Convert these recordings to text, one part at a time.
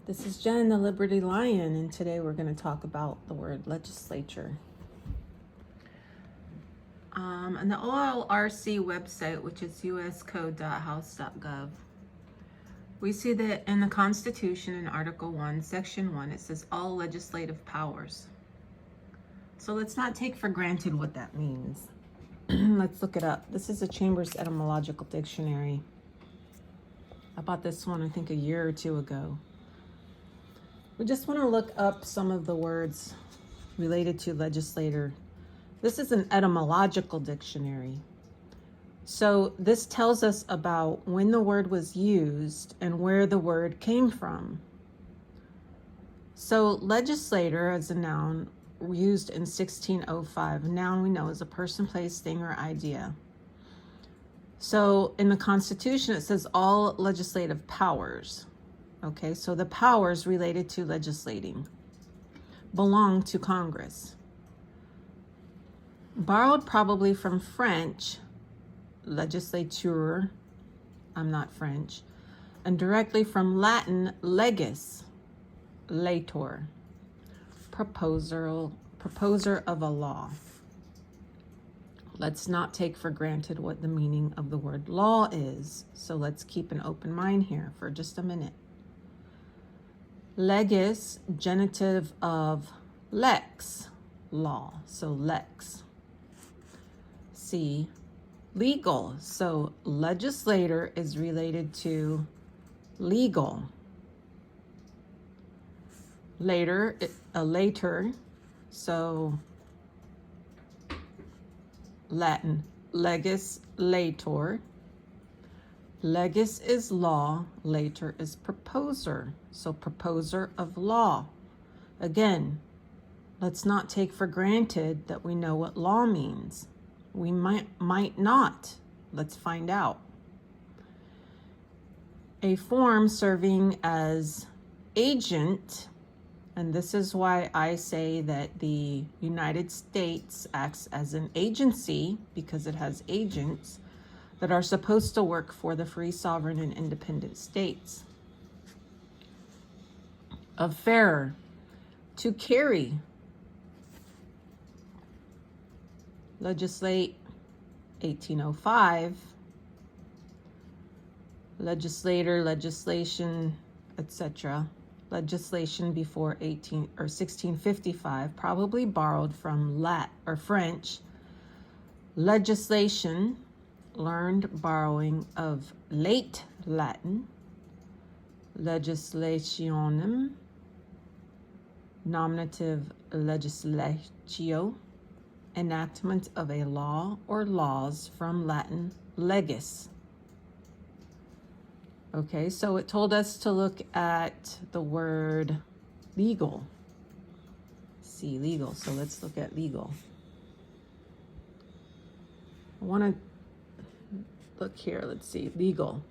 This is Jen, the Liberty Lion, and today we're going to talk about the word legislature. On the OLRC website, which is uscode.house.gov, we see that in the Constitution, in Article 1, Section 1, it says all legislative powers. So let's not take for granted what that means. Let's look it up. This is a Chambers Etymological Dictionary. I bought this one, I think, a year or two ago. We just want to look up some of the words related to legislator. This is an etymological dictionary. So this tells us about when the word was used and where the word came from. So legislator as a noun used in 1605. A noun we know is a person, place, thing, or idea. So in the Constitution, it says all legislative powers. Okay, so the powers related to legislating belong to Congress. Borrowed probably from French, legislature, I'm not French, and directly from Latin, legis, lator, proposer of a law. Let's not take for granted what the meaning of the word law is, so let's keep an open mind here for just a minute. Legis, genitive of lex, law, so lex. C, legal, so legislator is related to legal. Later, later, so Latin, legislator. Legis is law, later is proposer, so proposer of law. Again, let's not take for granted that we know what law means. We might not. Let's find out. A form serving as agent, and this is why I say that the United States acts as an agency, because it has agents that are supposed to work for the free, sovereign, and independent states. Of fair, to carry. Legislate, 1805. Legislator, legislation, etc. Legislation before 1655, probably borrowed from French. Legislation, learned borrowing of late Latin. Legislationem, nominative legislatio, enactment of a law or laws, from Latin legis. Okay, so it told us to look at the word legal. See, legal, so let's look at legal. I want to look here, let's see, legal.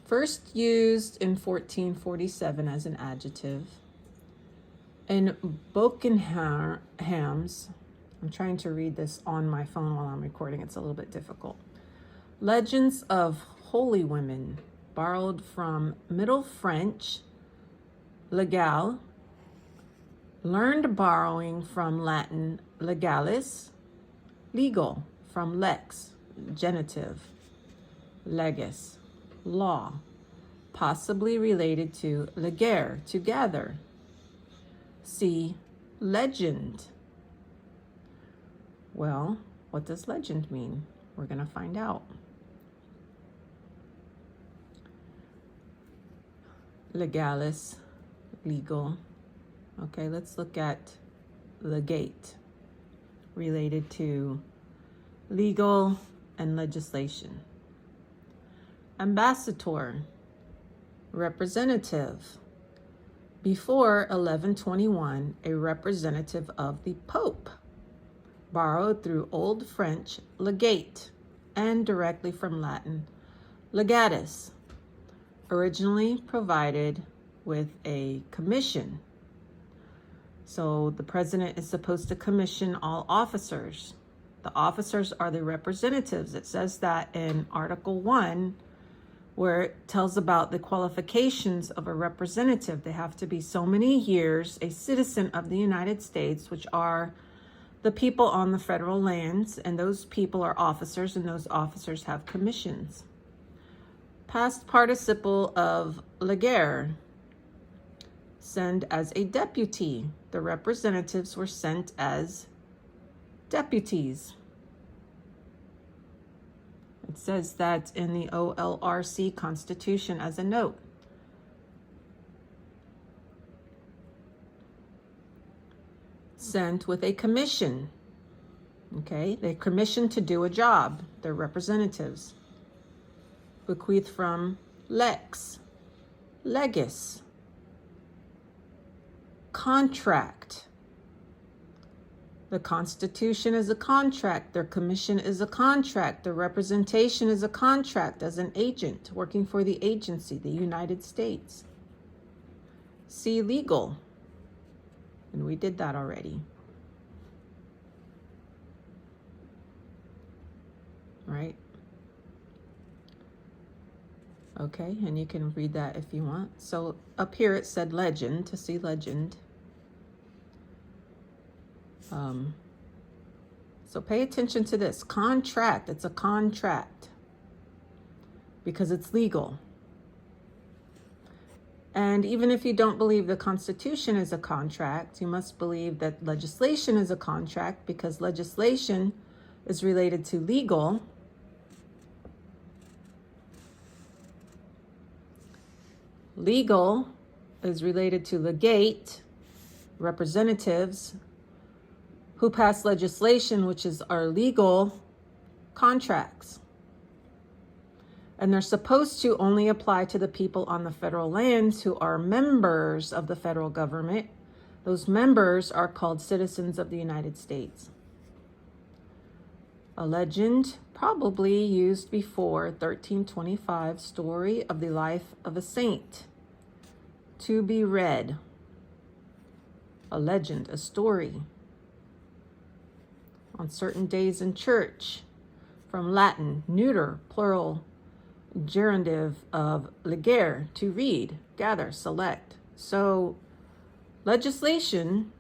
First used in 1447 as an adjective. In Buckingham's, I'm trying to read this on my phone while I'm recording, it's a little bit difficult. Legends of Holy Women, borrowed from Middle French, legal, learned borrowing from Latin legalis, legal, from lex, genitive, legis, law, possibly related to legere, to gather. See, legend. Well, what does legend mean? We're going to find out. Legalis, legal. Okay, let's look at legate, related to legal and legislation. Ambassador, representative. Before 1121, a representative of the Pope, borrowed through Old French legate and directly from Latin legatus, originally provided with a commission. So the president is supposed to commission all officers. The officers are the representatives. It says that in Article 1, where it tells about the qualifications of a representative. They have to be so many years a citizen of the United States, which are the people on the federal lands, and those people are officers, and those officers have commissions. Past participle of leger, send as a deputy. The representatives were sent as deputies. It says that in the OLRC Constitution as a note. Sent with a commission. Okay, they're commissioned to do a job. They're representatives. Bequeath from lex, legis, contract. The Constitution is a contract. Their commission is a contract. Their representation is a contract as an agent working for the agency, the United States. See legal. And we did that already. Right? Okay, and you can read that if you want. So up here it said legend, to see legend. So pay attention to this. Contract, it's a contract because it's legal. And even if you don't believe the Constitution is a contract, you must believe that legislation is a contract because legislation is related to legal. Legal is related to legate, representatives, who pass legislation, which is our legal contracts. And they're supposed to only apply to the people on the federal lands who are members of the federal government. Those members are called citizens of the United States. A legend probably used before 1325, story of the life of a saint. To be read. A legend, a story. On certain days in church. From Latin, neuter, plural, gerundive of legere, to read, gather, select. So legislation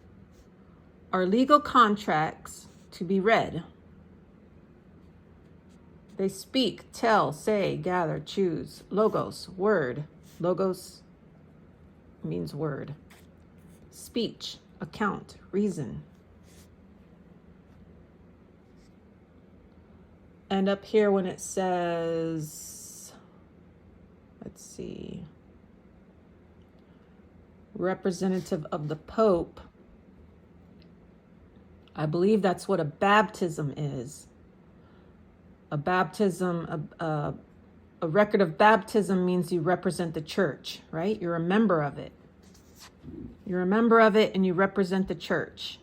are legal contracts to be read. They speak, tell, say, gather, choose. Logos, word. Logos means word. Speech, account, reason. And up here when it says, let's see, representative of the Pope, I believe that's what a baptism is. A baptism, a record of baptism means you represent the church, right? You're a member of it. You're a member of it and you represent the church.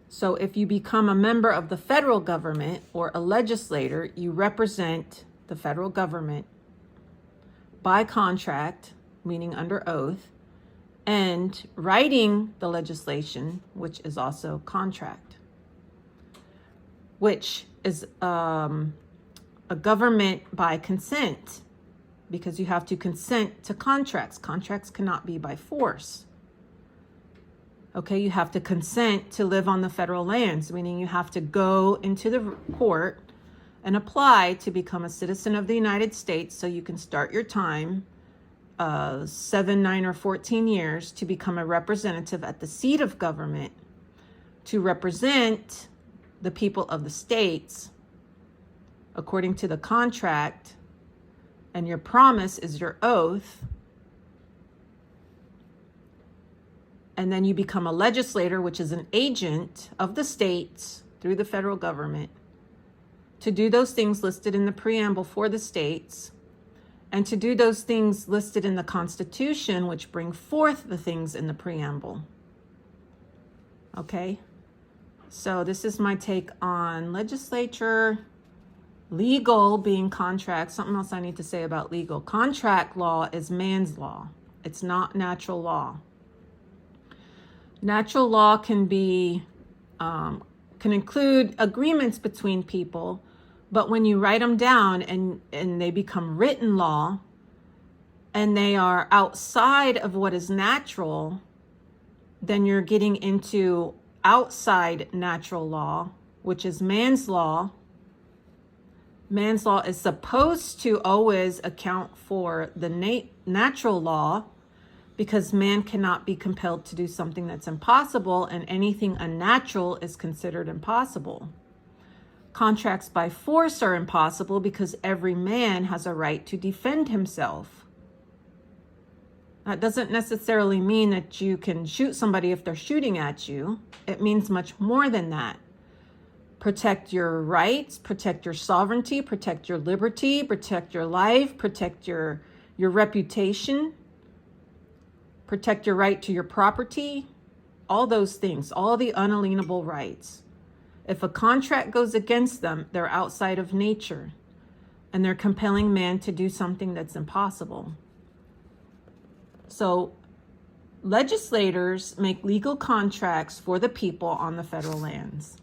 So if you become a member of the federal government or a legislator, you represent the federal government by contract, meaning under oath, and writing the legislation, which is also contract, which is a government by consent, because you have to consent to contracts. Contracts cannot be by force. Okay, you have to consent to live on the federal lands, meaning you have to go into the court and apply to become a citizen of the United States so you can start your time, 7, 9, or 14 years to become a representative at the seat of government to represent the people of the states according to the contract, and your promise is your oath. And then you become a legislator, which is an agent of the states through the federal government to do those things listed in the preamble for the states and to do those things listed in the Constitution, which bring forth the things in the preamble. Okay? So this is my take on legislature, legal being contract. Something else I need to say about legal. Contract law is man's law. It's not natural law. Natural law can include agreements between people, But when you write them down and they become written law, and they are outside of what is natural, then you're getting into outside natural law, which is man's law. Man's law is supposed to always account for the natural law, because man cannot be compelled to do something that's impossible, and anything unnatural is considered impossible. Contracts by force are impossible because every man has a right to defend himself. That doesn't necessarily mean that you can shoot somebody if they're shooting at you. It means much more than that. Protect your rights, protect your sovereignty, protect your liberty, protect your life, protect your reputation, protect your right to your property, all those things, all the unalienable rights. If a contract goes against them, they're outside of nature, and they're compelling man to do something that's impossible. So legislators make legal contracts for the people on the federal lands.